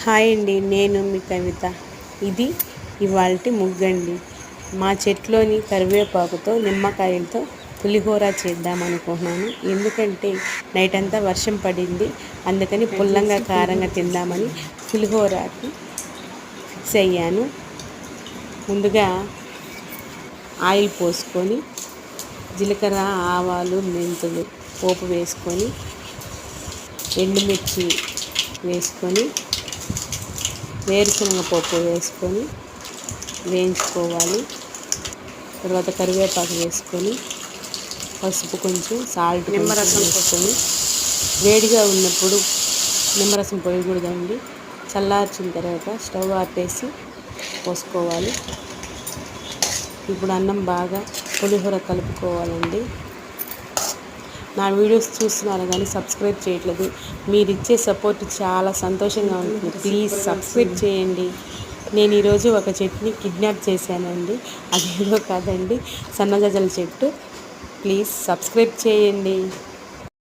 Hi అండి, నేను మీ కవిత. ఇది ఇవాల్టి ముగ్గండి. మా చెట్లోని కరివేపాకుతో నిమ్మకాయలతో పులిహోర చేద్దాం అనుకుంటున్నాను. ఎందుకంటే నైట్ అంతా వర్షం పడింది, అందుకని పుల్లంగా కారంగా తిందామని పులిహోరకి ఫిక్స్ అయ్యాను. ముందుగా ఆయిల్ పోసుకొని జీలకర్ర, ఆవాలు, మెంతులు పోపు వేసుకొని ఎండుమిర్చి వేసుకొని వేరుశనగ పప్పు వేసుకొని వేయించుకోవాలి. తర్వాత కరివేపాకు వేసుకొని పసుపు, కొంచెం సాల్ట్, నిమ్మరసం వేసుకొని వేడిగా ఉన్నప్పుడు నిమ్మరసం పోయకూడదండి. చల్లార్చిన తర్వాత స్టవ్ ఆపేసి పోసుకోవాలి. ఇప్పుడు అన్నం బాగా పులిహోర కలుపుకోవాలండి. నా వీడియోస్ చూస్తున్నారు కానీ సబ్స్క్రైబ్ చేయట్లేదు. మీరు ఇచ్చే సపోర్ట్ చాలా సంతోషంగా ఉంటుంది. ప్లీజ్ సబ్స్క్రైబ్ చేయండి. నేను ఈరోజు ఒక చెట్టుని కిడ్నాప్ చేశానండి. అదేదో కాదండి, సన్నజాజుల చెట్టు. ప్లీజ్ సబ్స్క్రైబ్ చేయండి.